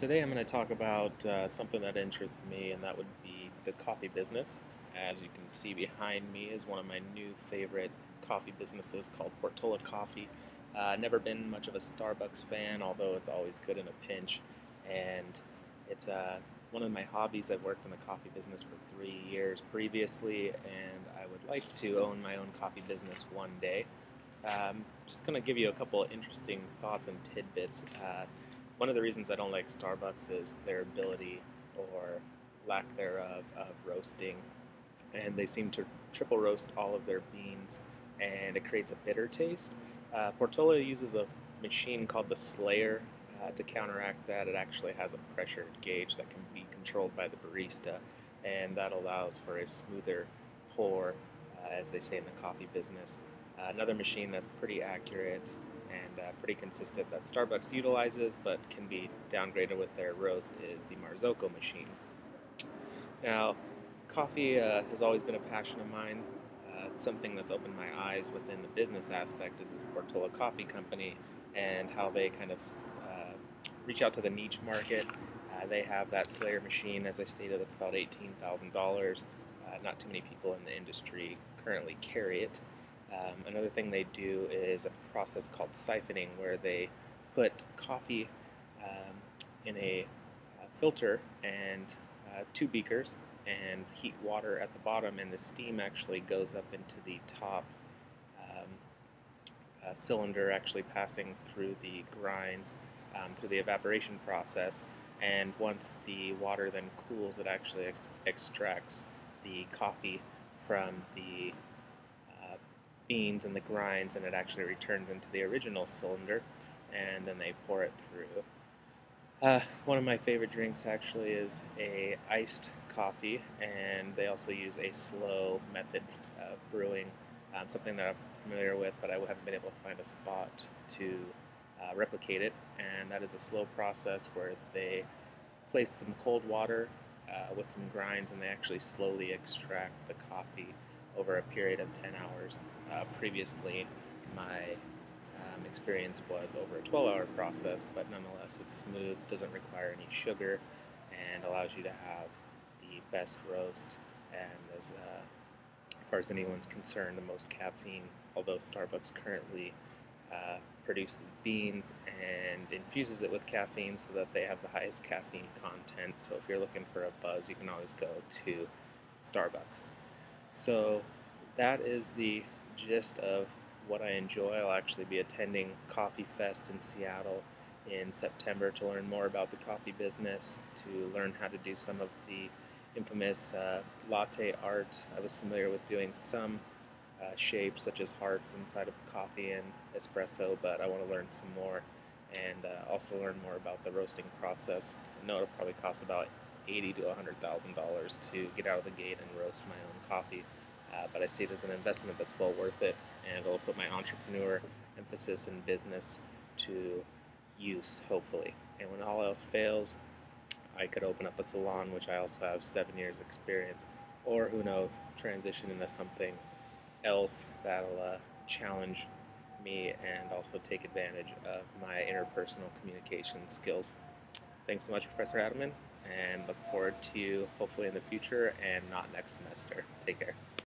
Today I'm going to talk about something that interests me, and that would be the coffee business. As you can see behind me is one of my new favorite coffee businesses called Portola Coffee. Never been much of a Starbucks fan, although it's always good in a pinch. And it's one of my hobbies. I've worked in the coffee business for 3 years previously, and I would like to own my own coffee business one day. Just going to give you a couple of interesting thoughts and tidbits. One of the reasons I don't like Starbucks is their ability or lack thereof of roasting, and they seem to triple roast all of their beans, and it creates a bitter taste. Portola uses a machine called the Slayer to counteract that. It actually has a pressure gauge that can be controlled by the barista, and that allows for a smoother pour, as they say in the coffee business. Another machine that's pretty accurate and pretty consistent that Starbucks utilizes but can be downgraded with their roast is the Marzocco machine. Now, coffee has always been a passion of mine. Something that's opened my eyes within the business aspect is this Portola Coffee Company and how they kind of reach out to the niche market. They have that Slayer machine, as I stated, that's about $18,000. Not too many people in the industry currently carry it. Another thing they do is a process called siphoning, where they put coffee in a filter and two beakers and heat water at the bottom, and the steam actually goes up into the top cylinder, actually passing through the grinds through the evaporation process. And once the water then cools, it actually extracts the coffee from the beans and the grinds, and it actually returns into the original cylinder, and then they pour it through. One of my favorite drinks actually is a iced coffee, and they also use a slow method of brewing, something that I'm familiar with, but I haven't been able to find a spot to replicate it. And that is a slow process where they place some cold water with some grinds, and they actually slowly extract the coffee over a period of 10 hours. Previously, my experience was over a 12-hour process, but nonetheless it's smooth, doesn't require any sugar, and allows you to have the best roast and, as far as anyone's concerned, the most caffeine, although Starbucks currently produces beans and infuses it with caffeine so that they have the highest caffeine content. So if you're looking for a buzz, you can always go to Starbucks. So that is the gist of what I enjoy. I'll actually be attending Coffee Fest in Seattle in September to learn more about the coffee business, to learn how to do some of the infamous latte art. I was familiar with doing some shapes such as hearts inside of coffee and espresso, but I want to learn some more, and also learn more about the roasting process. I know it'll probably cost about $80,000 to $100,000 to get out of the gate and roast my own coffee, but I see it as an investment that's well worth it, and it'll put my entrepreneur emphasis in business to use, hopefully. And when all else fails, I could open up a salon, which I also have 7 years experience, or who knows, transition into something else that'll challenge me and also take advantage of my interpersonal communication skills. Thanks so much, Professor Adamman, and look forward to you hopefully in the future and not next semester. Take care.